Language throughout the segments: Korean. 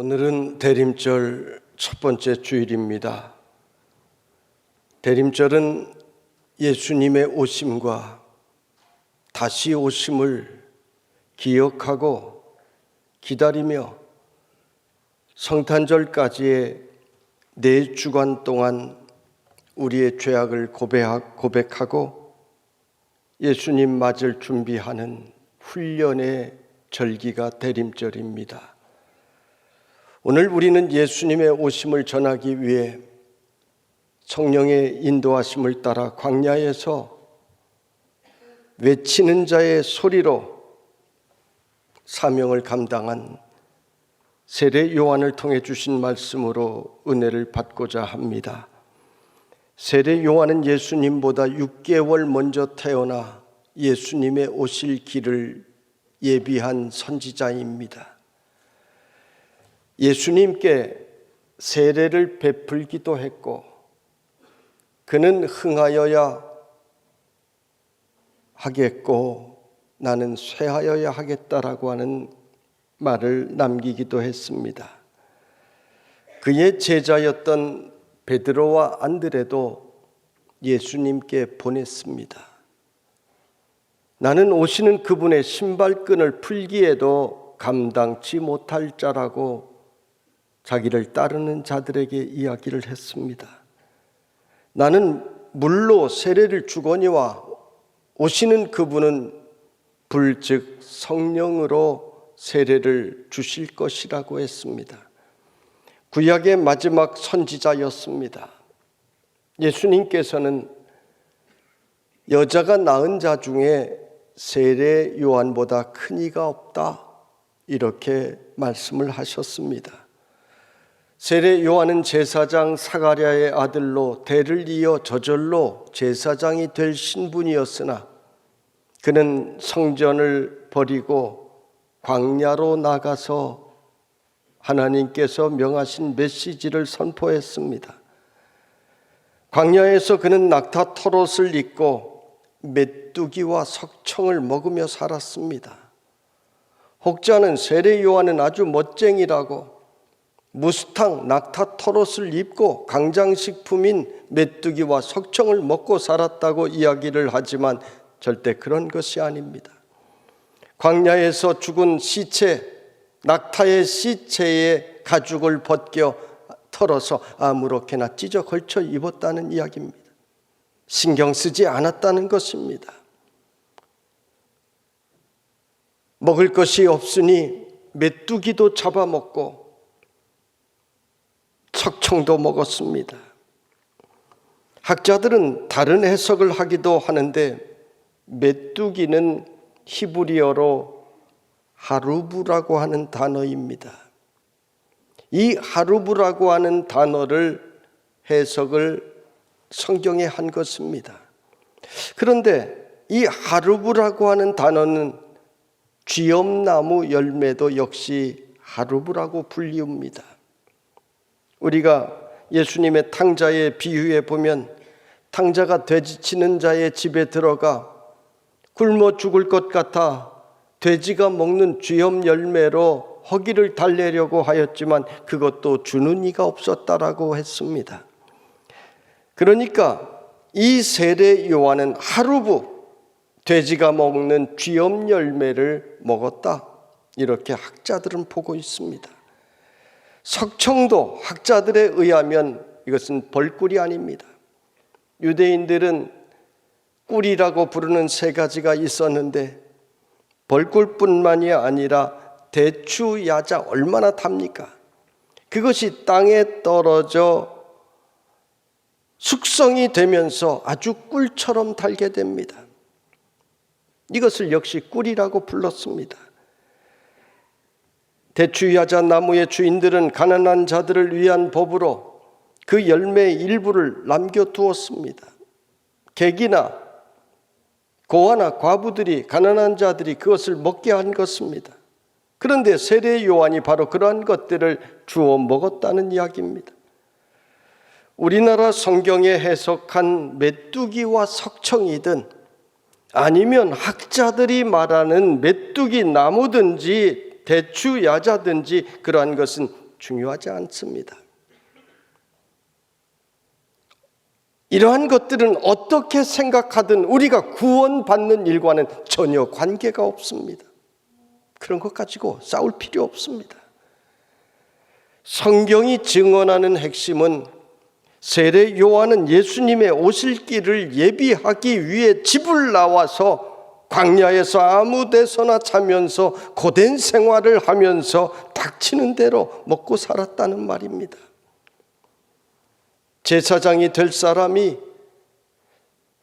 오늘은 대림절 첫 번째 주일입니다. 대림절은 예수님의 오심과 다시 오심을 기억하고 기다리며 성탄절까지의 4주간 동안 우리의 죄악을 고백하고 예수님 맞을 준비하는 훈련의 절기가 대림절입니다. 오늘 우리는 예수님의 오심을 전하기 위해 성령의 인도하심을 따라 광야에서 외치는 자의 소리로 사명을 감당한 세례 요한을 통해 주신 말씀으로 은혜를 받고자 합니다. 세례 요한은 예수님보다 6개월 먼저 태어나 예수님의 오실 길을 예비한 선지자입니다. 예수님께 세례를 베풀기도 했고 그는 흥하여야 하겠고 나는 쇠하여야 하겠다라고 하는 말을 남기기도 했습니다. 그의 제자였던 베드로와 안드레도 예수님께 보냈습니다. 나는 오시는 그분의 신발끈을 풀기에도 감당치 못할 자라고 자기를 따르는 자들에게 이야기를 했습니다. 나는 물로 세례를 주거니와 오시는 그분은 불 즉 성령으로 세례를 주실 것이라고 했습니다. 구약의 마지막 선지자였습니다. 예수님께서는 여자가 낳은 자 중에 세례 요한보다 큰 이가 없다 이렇게 말씀을 하셨습니다. 세례 요한은 제사장 사가랴의 아들로 대를 이어 저절로 제사장이 될 신분이었으나 그는 성전을 버리고 광야로 나가서 하나님께서 명하신 메시지를 선포했습니다. 광야에서 그는 낙타 털옷을 입고 메뚜기와 석청을 먹으며 살았습니다. 혹자는 세례 요한은 아주 멋쟁이라고 무스탕 낙타 털옷을 입고 강장식품인 메뚜기와 석청을 먹고 살았다고 이야기를 하지만 절대 그런 것이 아닙니다. 광야에서 죽은 시체, 낙타의 시체의 가죽을 벗겨 털어서 아무렇게나 찢어 걸쳐 입었다는 이야기입니다. 신경 쓰지 않았다는 것입니다. 먹을 것이 없으니 메뚜기도 잡아먹고 석청도 먹었습니다. 학자들은 다른 해석을 하기도 하는데 메뚜기는 히브리어로 하루브라고 하는 단어입니다. 이 하루브라고 하는 단어를 해석을 성경에 한 것입니다. 그런데 이 하루브라고 하는 단어는 쥐엄나무 열매도 역시 하루브라고 불리웁니다. 우리가 예수님의 탕자의 비유에 보면 탕자가 돼지치는 자의 집에 들어가 굶어 죽을 것 같아 돼지가 먹는 쥐엄 열매로 허기를 달래려고 하였지만 그것도 주는 이가 없었다라고 했습니다. 그러니까 이 세례 요한은 하루부 돼지가 먹는 쥐엄 열매를 먹었다 이렇게 학자들은 보고 있습니다. 석청도 학자들에 의하면 이것은 벌꿀이 아닙니다. 유대인들은 꿀이라고 부르는 3가지가 있었는데 벌꿀뿐만이 아니라 대추, 야자 얼마나 답니까? 그것이 땅에 떨어져 숙성이 되면서 아주 꿀처럼 달게 됩니다. 이것을 역시 꿀이라고 불렀습니다. 대추, 야자 나무의 주인들은 가난한 자들을 위한 법으로 그 열매의 일부를 남겨두었습니다. 객이나 고아나 과부들이 가난한 자들이 그것을 먹게 한 것입니다. 그런데 세례 요한이 바로 그러한 것들을 주워 먹었다는 이야기입니다. 우리나라 성경에 해석한 메뚜기와 석청이든 아니면 학자들이 말하는 메뚜기 나무든지 대추 야자든지 그러한 것은 중요하지 않습니다. 이러한 것들은 어떻게 생각하든 우리가 구원받는 일과는 전혀 관계가 없습니다. 그런 것 가지고 싸울 필요 없습니다. 성경이 증언하는 핵심은 세례 요한은 예수님의 오실 길을 예비하기 위해 집을 나와서 광야에서 아무 데서나 자면서 고된 생활을 하면서 닥치는 대로 먹고 살았다는 말입니다. 제사장이 될 사람이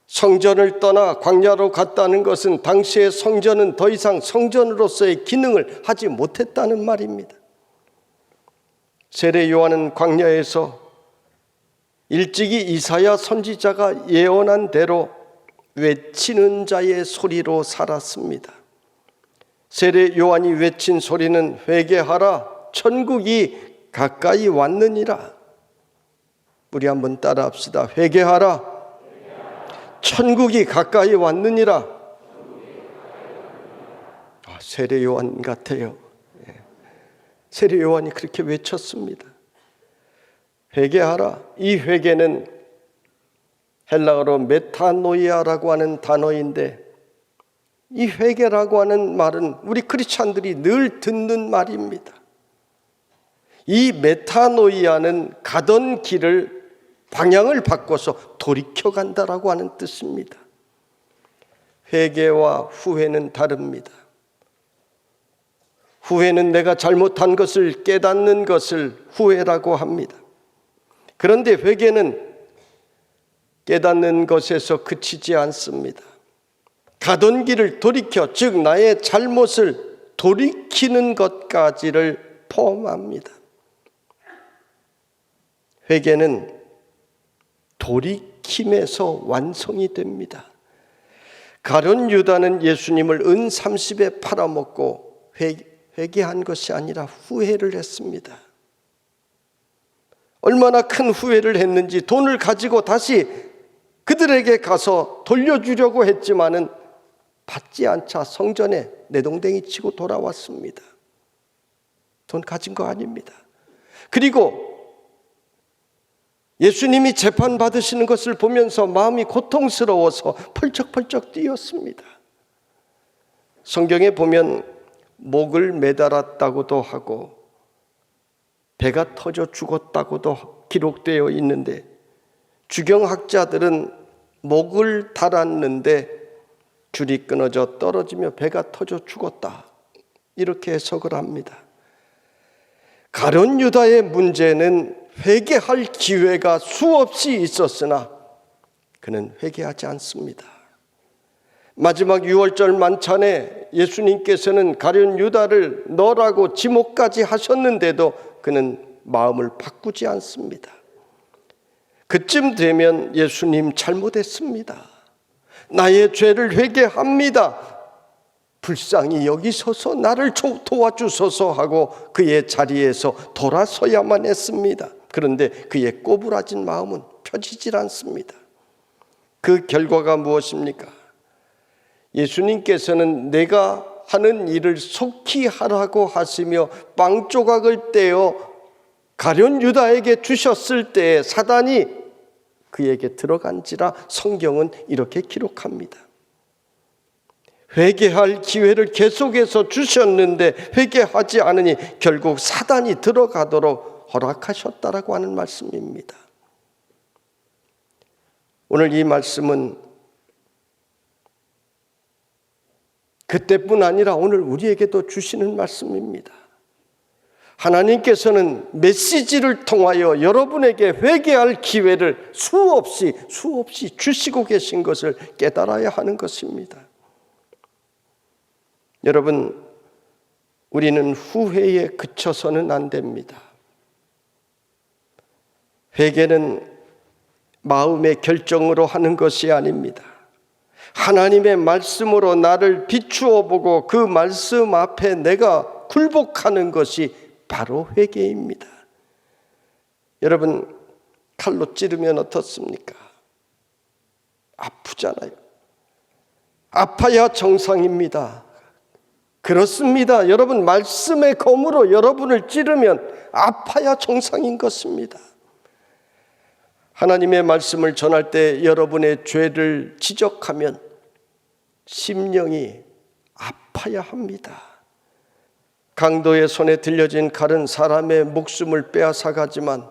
성전을 떠나 광야로 갔다는 것은 당시의 성전은 더 이상 성전으로서의 기능을 하지 못했다는 말입니다. 세례 요한은 광야에서 일찍이 이사야 선지자가 예언한 대로 외치는 자의 소리로 살았습니다. 세례 요한이 외친 소리는 회개하라, 천국이 가까이 왔느니라. 우리 한번 따라합시다. 회개하라, 천국이 가까이 왔느니라. 세례 요한 같아요. 세례 요한이 그렇게 외쳤습니다. 회개하라. 이 회개는 헬라어로 메타노이아라고 하는 단어인데, 이 회개라고 하는 말은 우리 크리스찬들이 늘 듣는 말입니다. 이 메타노이아는 가던 길을 방향을 바꿔서 돌이켜 간다라고 하는 뜻입니다. 회개와 후회는 다릅니다. 후회는 내가 잘못한 것을 깨닫는 것을 후회라고 합니다. 그런데 회개는 깨닫는 것에서 그치지 않습니다. 가던 길을 돌이켜, 즉 나의 잘못을 돌이키는 것까지를 포함합니다. 회개는 돌이킴에서 완성이 됩니다. 가룟 유다는 예수님을 은 30에 팔아먹고 회개한 것이 아니라 후회를 했습니다. 얼마나 큰 후회를 했는지 돈을 가지고 다시 그들에게 가서 돌려주려고 했지만은 받지 않자 성전에 내동댕이 치고 돌아왔습니다. 돈 가진 거 아닙니다. 그리고 예수님이 재판받으시는 것을 보면서 마음이 고통스러워서 펄쩍펄쩍 뛰었습니다. 성경에 보면 목을 매달았다고도 하고 배가 터져 죽었다고도 기록되어 있는데, 주경학자들은 목을 달았는데 줄이 끊어져 떨어지며 배가 터져 죽었다, 이렇게 해석을 합니다. 가룟 유다의 문제는 회개할 기회가 수없이 있었으나 그는 회개하지 않습니다. 마지막 6월절 만찬에 예수님께서는 가룟 유다를 너라고 지목까지 하셨는데도 그는 마음을 바꾸지 않습니다. 그쯤 되면 예수님 잘못했습니다. 나의 죄를 회개합니다. 불쌍히 여기소서 나를 도와주소서 하고 그의 자리에서 돌아서야만 했습니다. 그런데 그의 꼬부라진 마음은 펴지질 않습니다. 그 결과가 무엇입니까? 예수님께서는 내가 하는 일을 속히 하라고 하시며 빵 조각을 떼어 가룟 유다에게 주셨을 때 사단이 그에게 들어간지라 성경은 이렇게 기록합니다. 회개할 기회를 계속해서 주셨는데 회개하지 않으니 결국 사단이 들어가도록 허락하셨다라고 하는 말씀입니다. 오늘 이 말씀은 그때뿐 아니라 오늘 우리에게도 주시는 말씀입니다. 하나님께서는 메시지를 통하여 여러분에게 회개할 기회를 수없이 주시고 계신 것을 깨달아야 하는 것입니다. 여러분, 우리는 후회에 그쳐서는 안 됩니다. 회개는 마음의 결정으로 하는 것이 아닙니다. 하나님의 말씀으로 나를 비추어 보고 그 말씀 앞에 내가 굴복하는 것이 바로 회개입니다. 여러분, 칼로 찌르면 어떻습니까? 아프잖아요. 아파야 정상입니다. 그렇습니다. 여러분, 말씀의 검으로 여러분을 찌르면 아파야 정상인 것입니다. 하나님의 말씀을 전할 때 여러분의 죄를 지적하면 심령이 아파야 합니다. 강도의 손에 들려진 칼은 사람의 목숨을 빼앗아가지만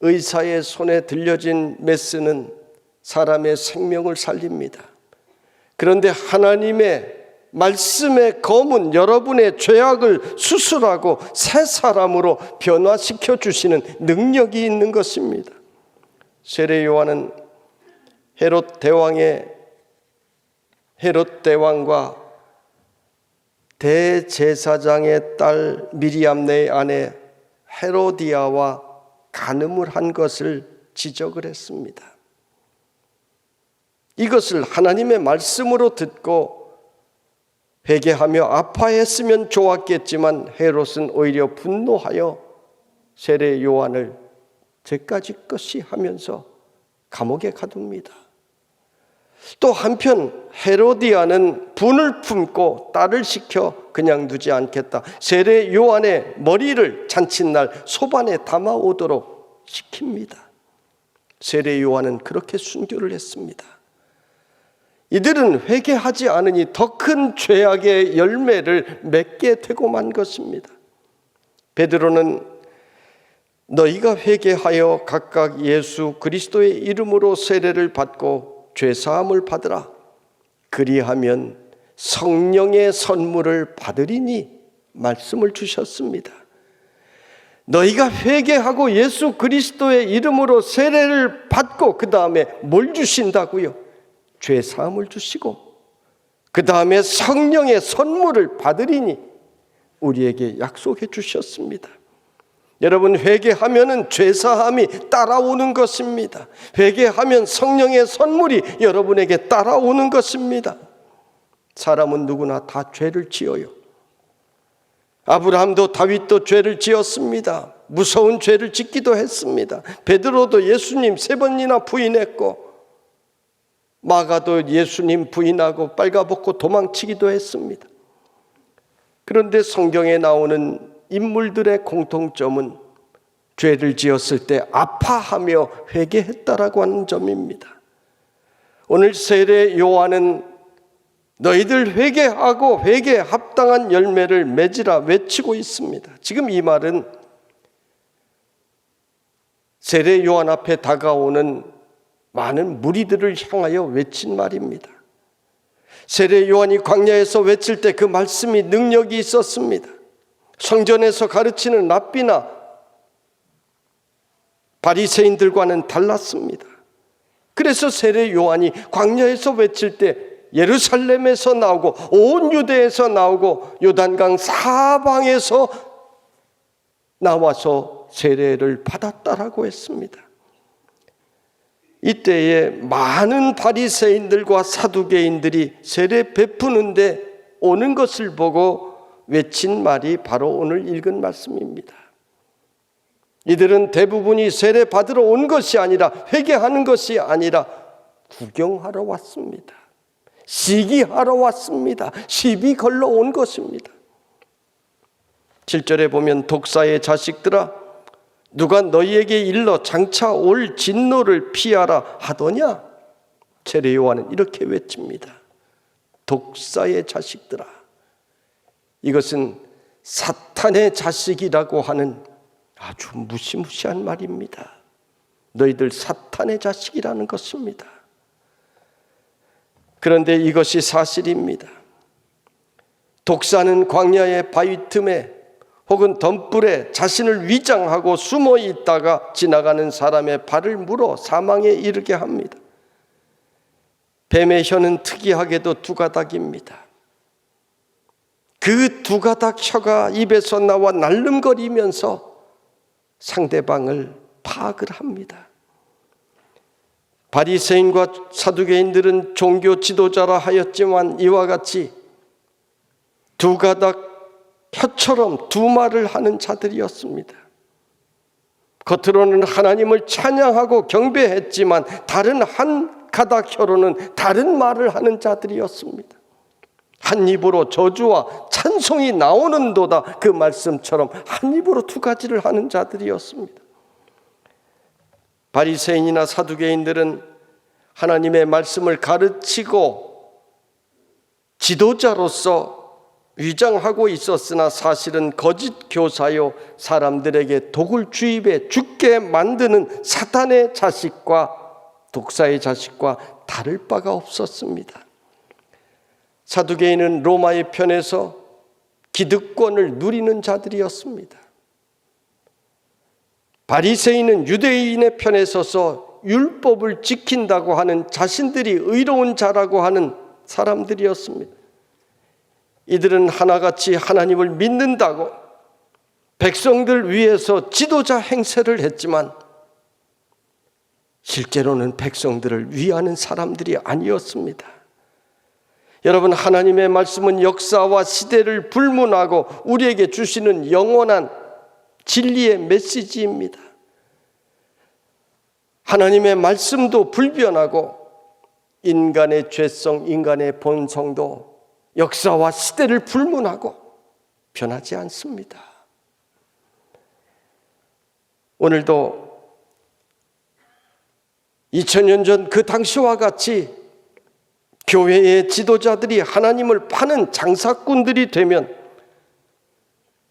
의사의 손에 들려진 메스는 사람의 생명을 살립니다. 그런데 하나님의 말씀의 검은 여러분의 죄악을 수술하고 새 사람으로 변화시켜 주시는 능력이 있는 것입니다. 세례 요한은 헤롯 대왕과 대제사장의 딸 미리암네의 아내 헤로디아와 간음을 한 것을 지적을 했습니다. 이것을 하나님의 말씀으로 듣고 회개하며 아파했으면 좋았겠지만 헤롯은 오히려 분노하여 세례 요한을 죄까지 것이 하면서 감옥에 가둡니다. 또 한편 헤로디아는 분을 품고 딸을 시켜 그냥 두지 않겠다. 세례 요한의 머리를 잔칫날 소반에 담아오도록 시킵니다. 세례 요한은 그렇게 순교를 했습니다. 이들은 회개하지 않으니 더 큰 죄악의 열매를 맺게 되고 만 것입니다. 베드로는 너희가 회개하여 각각 예수 그리스도의 이름으로 세례를 받고 죄사함을 받으라. 그리하면 성령의 선물을 받으리니 말씀을 주셨습니다. 너희가 회개하고 예수 그리스도의 이름으로 세례를 받고 그 다음에 뭘 주신다고요? 죄사함을 주시고 그 다음에 성령의 선물을 받으리니 우리에게 약속해 주셨습니다. 여러분, 회개하면은 죄사함이 따라오는 것입니다. 회개하면 성령의 선물이 여러분에게 따라오는 것입니다. 사람은 누구나 다 죄를 지어요. 아브라함도 다윗도 죄를 지었습니다. 무서운 죄를 짓기도 했습니다. 베드로도 예수님 3번이나 부인했고 마가도 예수님 부인하고 빨가벗고 도망치기도 했습니다. 그런데 성경에 나오는 인물들의 공통점은 죄를 지었을 때 아파하며 회개했다라고 하는 점입니다. 오늘 세례 요한은 너희들 회개하고 회개에 합당한 열매를 맺으라 외치고 있습니다. 지금 이 말은 세례 요한 앞에 다가오는 많은 무리들을 향하여 외친 말입니다. 세례 요한이 광야에서 외칠 때 그 말씀이 능력이 있었습니다. 성전에서 가르치는 랍비나 바리새인들과는 달랐습니다. 그래서 세례 요한이 광야에서 외칠 때 예루살렘에서 나오고 온 유대에서 나오고 요단강 사방에서 나와서 세례를 받았다라고 했습니다. 이때에 많은 바리새인들과 사두개인들이 세례 베푸는데 오는 것을 보고 외친 말이 바로 오늘 읽은 말씀입니다. 이들은 대부분이 세례 받으러 온 것이 아니라 회개하는 것이 아니라 구경하러 왔습니다. 시기하러 왔습니다. 시비 걸러 온 것입니다. 7절에 보면 독사의 자식들아 누가 너희에게 일러 장차 올 진노를 피하라 하더냐? 세례 요한은 이렇게 외칩니다. 독사의 자식들아. 이것은 사탄의 자식이라고 하는 아주 무시무시한 말입니다. 너희들 사탄의 자식이라는 것입니다. 그런데 이것이 사실입니다. 독사는 광야의 바위 틈에 혹은 덤불에 자신을 위장하고 숨어 있다가 지나가는 사람의 발을 물어 사망에 이르게 합니다. 뱀의 혀는 특이하게도 2가닥입니다. 그 2가닥 혀가 입에서 나와 날름거리면서 상대방을 파악을 합니다. 바리새인과 사두개인들은 종교 지도자라 하였지만 이와 같이 2가닥 혀처럼 2말을 하는 자들이었습니다. 겉으로는 하나님을 찬양하고 경배했지만 다른 한 가닥 혀로는 다른 말을 하는 자들이었습니다. 한 입으로 저주와 찬송이 나오는도다. 그 말씀처럼 한 입으로 두 가지를 하는 자들이었습니다. 바리새인이나 사두개인들은 하나님의 말씀을 가르치고 지도자로서 위장하고 있었으나 사실은 거짓 교사요 사람들에게 독을 주입해 죽게 만드는 사탄의 자식과 독사의 자식과 다를 바가 없었습니다. 사두개인은 로마의 편에서 기득권을 누리는 자들이었습니다. 바리새인은 유대인의 편에 서서 율법을 지킨다고 하는 자신들이 의로운 자라고 하는 사람들이었습니다. 이들은 하나같이 하나님을 믿는다고 백성들 위해서 지도자 행세를 했지만 실제로는 백성들을 위하는 사람들이 아니었습니다. 여러분, 하나님의 말씀은 역사와 시대를 불문하고 우리에게 주시는 영원한 진리의 메시지입니다. 하나님의 말씀도 불변하고 인간의 죄성, 인간의 본성도 역사와 시대를 불문하고 변하지 않습니다. 오늘도 2000년 전 그 당시와 같이 교회의 지도자들이 하나님을 파는 장사꾼들이 되면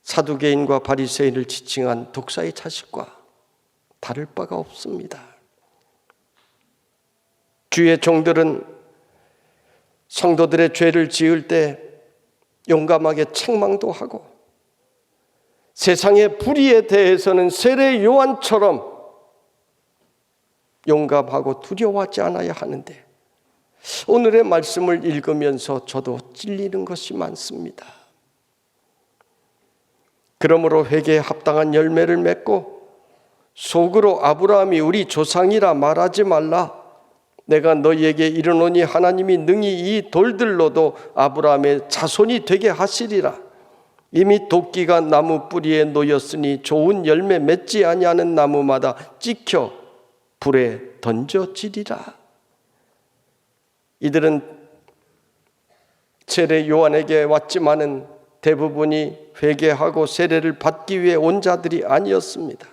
사두개인과 바리새인을 지칭한 독사의 자식과 다를 바가 없습니다. 주의 종들은 성도들의 죄를 지을 때 용감하게 책망도 하고 세상의 불의에 대해서는 세례 요한처럼 용감하고 두려워하지 않아야 하는데 오늘의 말씀을 읽으면서 저도 찔리는 것이 많습니다. 그러므로 회개에 합당한 열매를 맺고 속으로 아브라함이 우리 조상이라 말하지 말라. 내가 너희에게 이르노니 하나님이 능히 이 돌들로도 아브라함의 자손이 되게 하시리라. 이미 도끼가 나무 뿌리에 놓였으니 좋은 열매 맺지 아니하는 나무마다 찍혀 불에 던져지리라. 이들은 세례 요한에게 왔지만은 대부분이 회개하고 세례를 받기 위해 온 자들이 아니었습니다.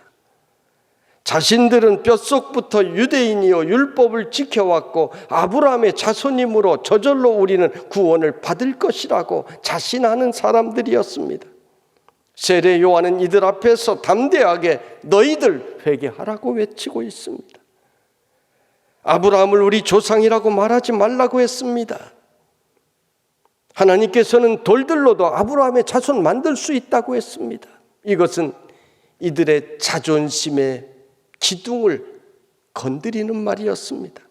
자신들은 뼛속부터 유대인이요 율법을 지켜왔고 아브라함의 자손이므로 저절로 우리는 구원을 받을 것이라고 자신하는 사람들이었습니다. 세례 요한은 이들 앞에서 담대하게 너희들 회개하라고 외치고 있습니다. 아브라함을 우리 조상이라고 말하지 말라고 했습니다. 하나님께서는 돌들로도 아브라함의 자손 만들 수 있다고 했습니다. 이것은 이들의 자존심의 기둥을 건드리는 말이었습니다.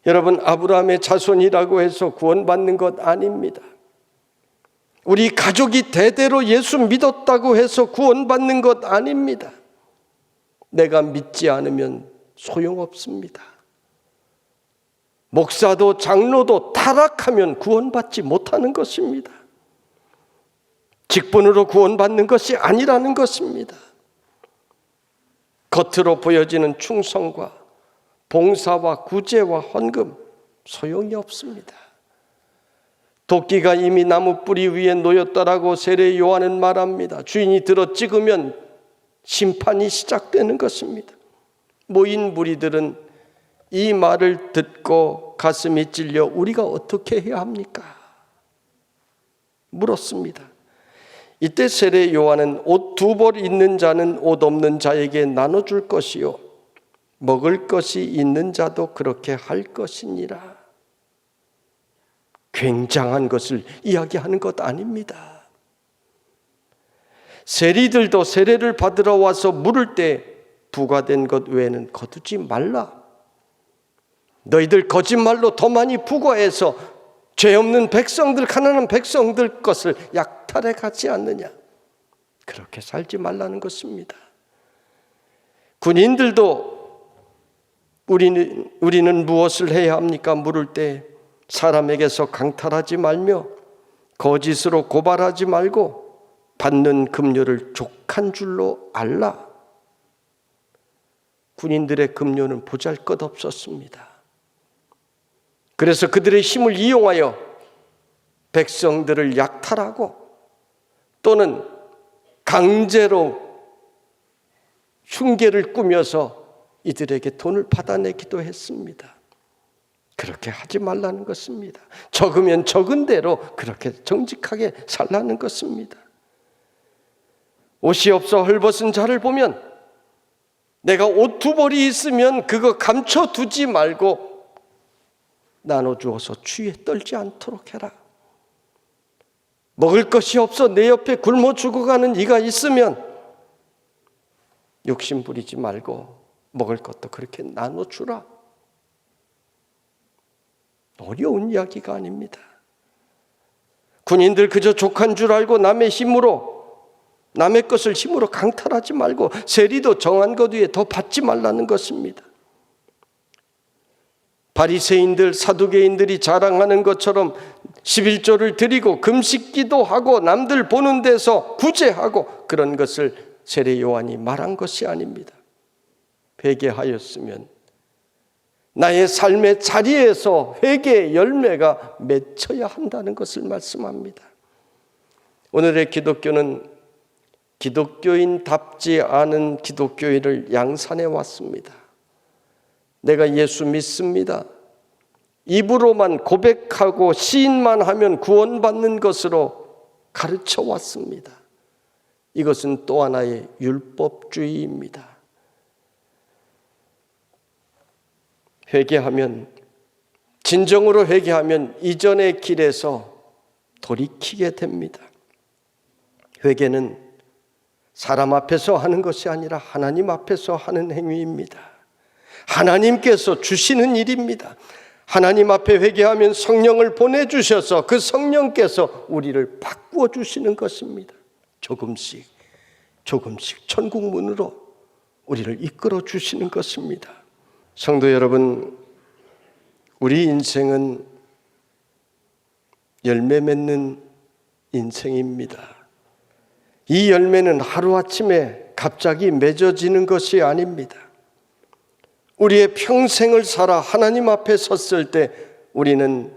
여러분, 아브라함의 자손이라고 해서 구원받는 것 아닙니다. 우리 가족이 대대로 예수 믿었다고 해서 구원받는 것 아닙니다. 내가 믿지 않으면 소용없습니다. 목사도 장로도 타락하면 구원받지 못하는 것입니다. 직분으로 구원받는 것이 아니라는 것입니다. 겉으로 보여지는 충성과 봉사와 구제와 헌금 소용이 없습니다. 도끼가 이미 나무 뿌리 위에 놓였다라고 세례 요한은 말합니다. 주인이 들어 찍으면 심판이 시작되는 것입니다. 모인 무리들은 이 말을 듣고 가슴이 찔려 우리가 어떻게 해야 합니까? 물었습니다. 이때 세례 요한은 옷 2벌 있는 자는 옷 없는 자에게 나눠줄 것이요 먹을 것이 있는 자도 그렇게 할 것이니라. 굉장한 것을 이야기하는 것 아닙니다. 세리들도 세례를 받으러 와서 물을 때 부과된 것 외에는 거두지 말라. 너희들 거짓말로 더 많이 부과해서 죄 없는 백성들, 가난한 백성들 것을 약탈해 가지 않느냐. 그렇게 살지 말라는 것입니다. 군인들도 우리는 무엇을 해야 합니까? 물을 때 사람에게서 강탈하지 말며 거짓으로 고발하지 말고 받는 급료를 족한 줄로 알라. 군인들의 급료는 보잘것없었습니다. 그래서 그들의 힘을 이용하여 백성들을 약탈하고 또는 강제로 흉계를 꾸며서 이들에게 돈을 받아내기도 했습니다. 그렇게 하지 말라는 것입니다. 적으면 적은 대로 그렇게 정직하게 살라는 것입니다. 옷이 없어 헐벗은 자를 보면 내가 옷 2벌이 있으면 그거 감춰두지 말고 나눠주어서 추위에 떨지 않도록 해라. 먹을 것이 없어 내 옆에 굶어 죽어가는 이가 있으면 욕심 부리지 말고 먹을 것도 그렇게 나눠주라. 어려운 이야기가 아닙니다. 군인들 그저 족한 줄 알고 남의 것을 힘으로 강탈하지 말고 세리도 정한 것 위에 더 받지 말라는 것입니다. 바리새인들, 사두개인들이 자랑하는 것처럼 11조를 드리고 금식기도 하고 남들 보는 데서 구제하고 그런 것을 세례 요한이 말한 것이 아닙니다. 회개하였으면 나의 삶의 자리에서 회개의 열매가 맺혀야 한다는 것을 말씀합니다. 오늘의 기독교는 기독교인답지 않은 기독교인을 양산해 왔습니다. 내가 예수 믿습니다. 입으로만 고백하고 시인만 하면 구원받는 것으로 가르쳐 왔습니다. 이것은 또 하나의 율법주의입니다. 진정으로 회개하면 이전의 길에서 돌이키게 됩니다. 회개는 사람 앞에서 하는 것이 아니라 하나님 앞에서 하는 행위입니다. 하나님께서 주시는 일입니다. 하나님 앞에 회개하면 성령을 보내주셔서 그 성령께서 우리를 바꾸어 주시는 것입니다. 조금씩 천국 문으로 우리를 이끌어 주시는 것입니다. 성도 여러분, 우리 인생은 열매 맺는 인생입니다. 이 열매는 하루아침에 갑자기 맺어지는 것이 아닙니다. 우리의 평생을 살아 하나님 앞에 섰을 때 우리는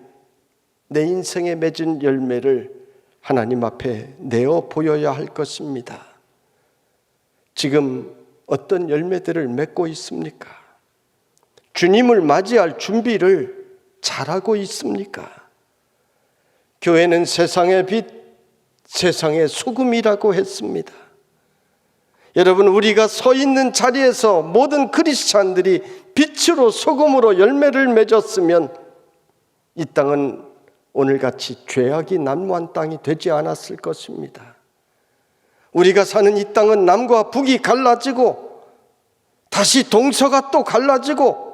내 인생에 맺은 열매를 하나님 앞에 내어 보여야 할 것입니다. 지금 어떤 열매들을 맺고 있습니까? 주님을 맞이할 준비를 잘하고 있습니까? 교회는 세상의 빛, 세상의 소금이라고 했습니다. 여러분, 우리가 서 있는 자리에서 모든 크리스찬들이 빛으로 소금으로 열매를 맺었으면 이 땅은 오늘같이 죄악이 난무한 땅이 되지 않았을 것입니다. 우리가 사는 이 땅은 남과 북이 갈라지고 다시 동서가 또 갈라지고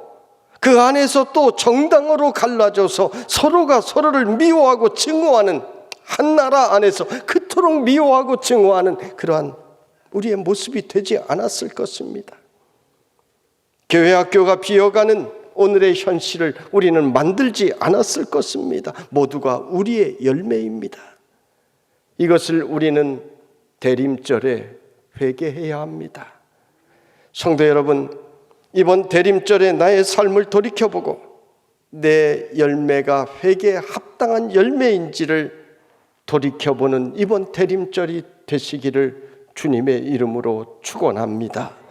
그 안에서 또 정당으로 갈라져서 서로가 서로를 미워하고 증오하는, 한 나라 안에서 그토록 미워하고 증오하는 그러한 우리의 모습이 되지 않았을 것입니다. 교회 학교가 비어가는 오늘의 현실을 우리는 만들지 않았을 것입니다. 모두가 우리의 열매입니다. 이것을 우리는 대림절에 회개해야 합니다. 성도 여러분, 이번 대림절에 나의 삶을 돌이켜보고 내 열매가 회개에 합당한 열매인지를 돌이켜보는 이번 대림절이 되시기를 주님의 이름으로 축원합니다.